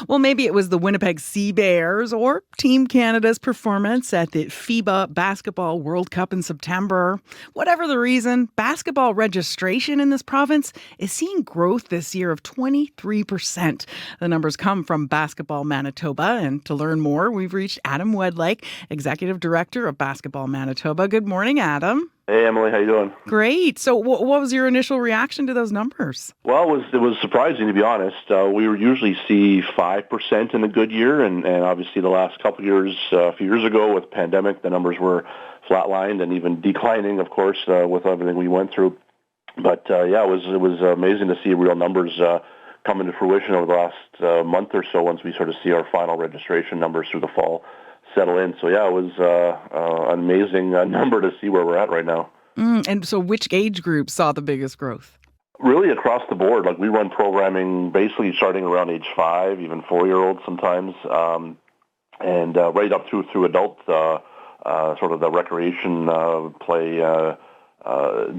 Well, maybe it was the Winnipeg Sea Bears or Team Canada's performance at the FIBA Basketball World Cup in September. Whatever the reason, basketball registration in this province is seeing growth this year of 23%. The numbers come from Basketball Manitoba. And to learn more, we've reached Adam Wedlake, Executive Director of Basketball Manitoba. Good morning, Adam. Hey, Emily, how you doing? Great. So what was your initial reaction to those numbers? Well, it was surprising, to be honest. We would usually see 5% in a good year, and obviously the last couple of years, a few years ago with the pandemic, the numbers were flatlined and even declining, of course, with everything we went through. But yeah, it was amazing to see real numbers come into fruition over the last month or so once we sort of see our final registration numbers through the fall settle in. So yeah, it was an amazing number to see where we're at right now. And so which age group saw the biggest growth? Really across the board. Like we run programming basically starting around age 5, even 4-year-olds sometimes, and right up through adult, sort of the recreation play,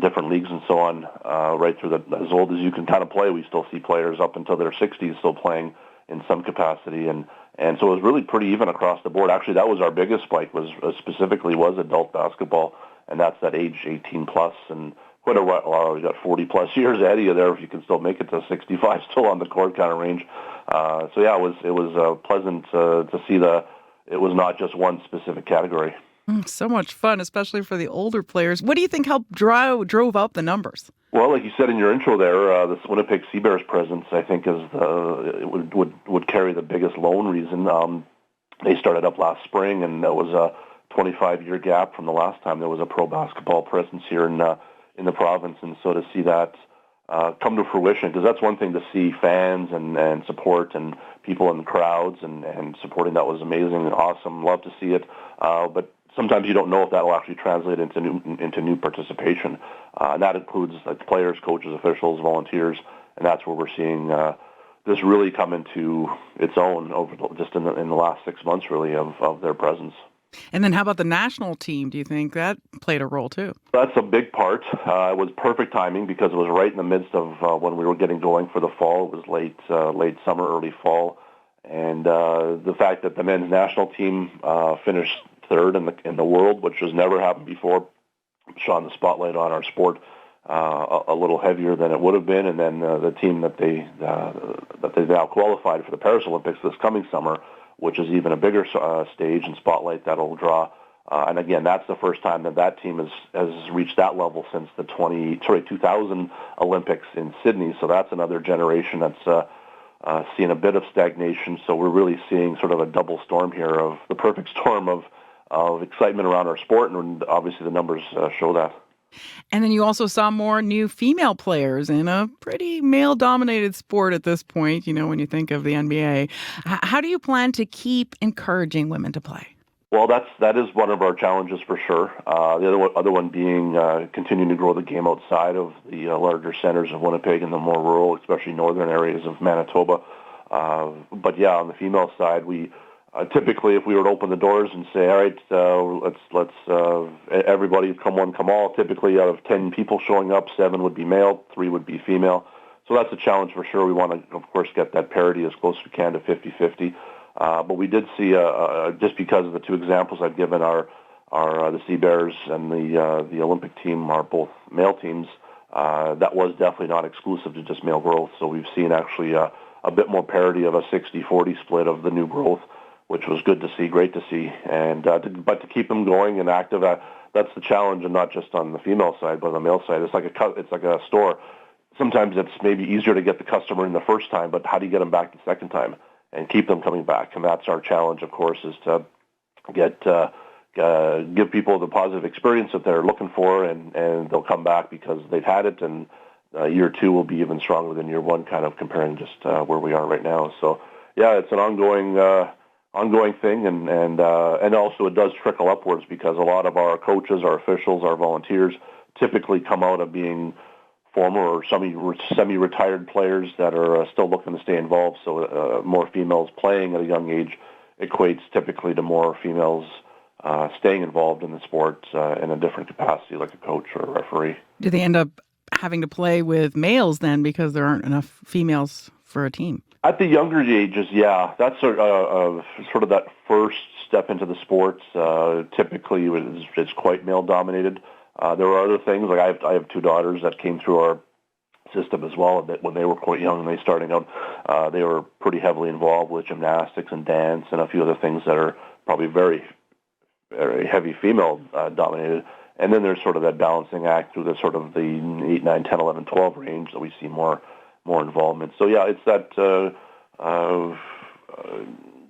different leagues and so on, right through as old as you can kind of play. We still see players up until their 60s still playing in some capacity, and so it was really pretty even across the board. Actually, that was our biggest spike, was adult basketball, and that's that age 18 plus, and quite a while. We got 40 plus years ahead of you there if you can still make it to 65 still on the court kind of range. So yeah, it was pleasant to see it was not just one specific category. So much fun, especially for the older players. What do you think helped drove up the numbers? Well, like you said in your intro there, this Winnipeg Sea Bears presence, I think, would carry the biggest lone reason. They started up last spring, and that was a 25-year gap from the last time there was a pro basketball presence here in the province. And so to see that come to fruition, because that's one thing to see fans and support and people in the crowds and supporting, that was amazing and awesome. Love to see it, but sometimes you don't know if that will actually translate into new participation, and that includes like players, coaches, officials, volunteers, and that's where we're seeing this really come into its own over just in the last 6 months, really, of their presence. And then how about the national team? Do you think that played a role too? That's a big part. It was perfect timing because it was right in the midst of when we were getting going for the fall. It was late summer, early fall, and the fact that the men's national team finished third in the world, which has never happened before, shone the spotlight on our sport a little heavier than it would have been. And then the team that they now qualified for the Paris Olympics this coming summer, which is even a bigger stage and spotlight that'll draw. And again, that's the first time that team has reached that level since the 2000 Olympics in Sydney. So that's another generation that's seeing a bit of stagnation. So we're really seeing sort of a double storm here, of the perfect storm of excitement around our sport, and obviously the numbers show that. And then you also saw more new female players in a pretty male-dominated sport at this point, when you think of the NBA. How do you plan to keep encouraging women to play? Well, that is one of our challenges for sure. The other one being continuing to grow the game outside of the larger centers of Winnipeg and the more rural, especially northern areas of Manitoba. But yeah, on the female side, we typically, if we were to open the doors and say, all right, let's everybody come one, come all, typically out of 10 people showing up, 7 would be male, 3 would be female. So that's a challenge for sure. We want to, of course, get that parity as close as we can to 50-50. But we did see, just because of the two examples I've given, the Sea Bears and the Olympic team are both male teams. That was definitely not exclusive to just male growth. So we've seen actually a bit more parity of a 60-40 split of the new growth, which was good to see, great to see. And but to keep them going and active, that's the challenge, and not just on the female side, but on the male side. It's like a store. Sometimes it's maybe easier to get the customer in the first time, but how do you get them back the second time and keep them coming back? And that's our challenge, of course, is to give people the positive experience that they're looking for, and they'll come back because they've had it, and year 2 will be even stronger than year 1, kind of comparing just where we are right now. So yeah, it's an ongoing thing, and also it does trickle upwards, because a lot of our coaches, our officials, our volunteers typically come out of being former or semi-retired players that are still looking to stay involved. So more females playing at a young age equates typically to more females staying involved in the sport in a different capacity, like a coach or a referee. Do they end up having to play with males then because there aren't enough females for a team? At the younger ages, yeah, that's sort of that first step into the sports. Typically, it's quite male dominated. There are other things, like I have two daughters that came through our system as well. That when they were quite young and they starting out, they were pretty heavily involved with gymnastics and dance and a few other things that are probably very, very heavy female dominated. And then there's sort of that balancing act through the sort of the 8, 9, 10, 11, 12 range that we see more involvement. So yeah, it's that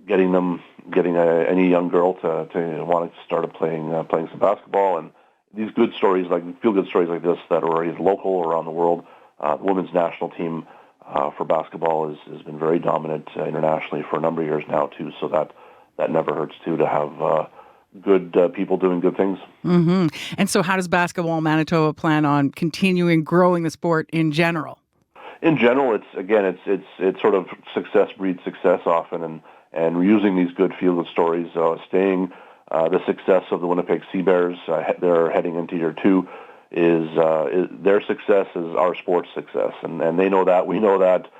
getting any young girl to want to start playing some basketball, and these good stories, like feel good stories like this that are either local or around the world. The women's national team for basketball has been very dominant internationally for a number of years now too. So that never hurts too, to have good people doing good things. Mm-hmm. And so, how does Basketball Manitoba plan on continuing growing the sport in general? In general, it's sort of success breeds success often, and using these good feel-good stories, staying the success of the Winnipeg Sea Bears. They're heading into year 2. Is their success is our sports success, and they know that. We know that.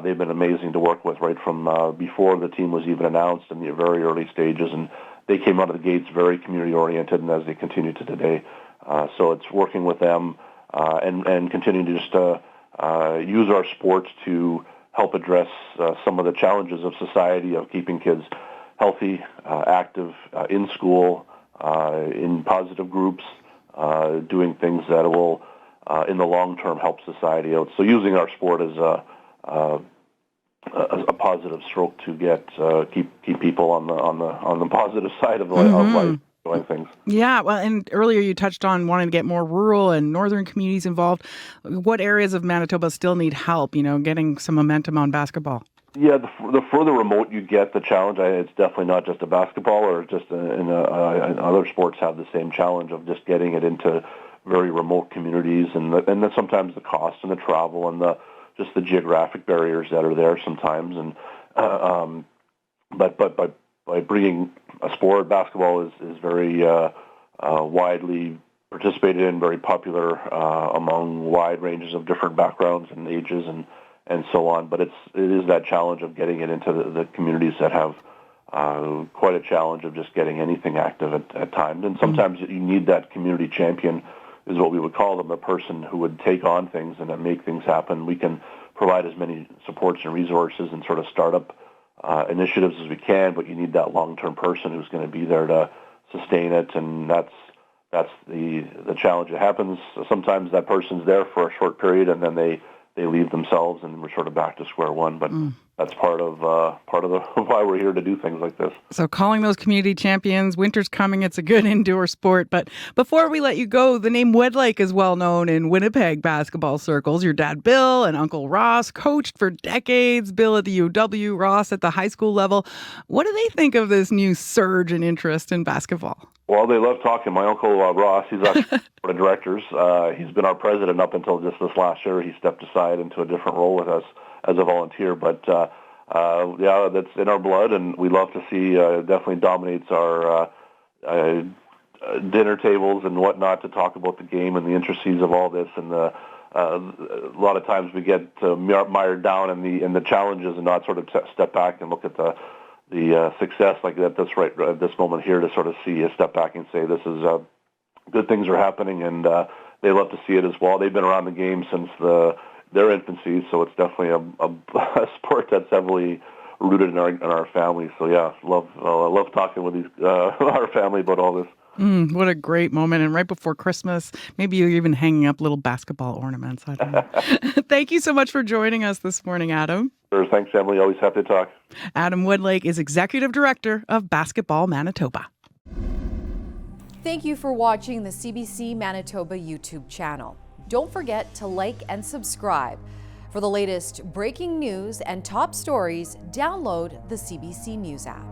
They've been amazing to work with right from before the team was even announced in the very early stages, and they came out of the gates very community-oriented, and as they continue to today. So it's working with them and continuing to just use our sports to help address some of the challenges of society, of keeping kids healthy, active, in school, in positive groups, doing things that will, in the long term, help society out. So using our sport as a positive stroke to keep people on the positive side of life, doing things. Yeah, well, and earlier you touched on wanting to get more rural and northern communities involved. What areas of Manitoba still need help, getting some momentum on basketball? Yeah, the further remote you get, the challenge, it's definitely not just a basketball or just in other sports have the same challenge of just getting it into very remote communities, and then sometimes the cost and the travel and just the geographic barriers that are there sometimes. And but by bringing a sport, basketball is very widely participated in, very popular among wide ranges of different backgrounds and ages and so on. But it is that challenge of getting it into the communities that have quite a challenge of just getting anything active at times. And sometimes you need that community champion, is what we would call them, a person who would take on things and then make things happen. We can provide as many supports and resources and sort of startup initiatives as we can, but you need that long-term person who's going to be there to sustain it, and that's the challenge that happens. Sometimes that person's there for a short period, and then they leave themselves, and we're sort of back to square one. But that's part of why we're here to do things like this. So calling those community champions, winter's coming, it's a good indoor sport. But before we let you go, the name Wedlake is well known in Winnipeg basketball circles. Your dad, Bill, and Uncle Ross coached for decades. Bill at the UW, Ross at the high school level. What do they think of this new surge in interest in basketball? Well, they love talking. My uncle Ross, he's actually board of directors. He's been our president up until just this last year. He stepped aside into a different role with us as a volunteer. But yeah, that's in our blood, and we love to see. Definitely dominates our dinner tables and whatnot to talk about the game and the intricacies of all this. And a lot of times we get mired down in the challenges and not sort of step back and look at the success like that. That's right at this moment here, to sort of see a step back and say this is good things are happening, and they love to see it as well. They've been around the game since their infancy, so it's definitely a sport that's heavily rooted in our family. So yeah, love talking with our family about all this. What a great moment. And right before Christmas, maybe you're even hanging up little basketball ornaments. I don't know. Thank you so much for joining us this morning, Adam. Sure. Thanks, Emily. Always happy to talk. Adam Wedlake is Executive Director of Basketball Manitoba. Thank you for watching the CBC Manitoba YouTube channel. Don't forget to like and subscribe. For the latest breaking news and top stories, download the CBC News app.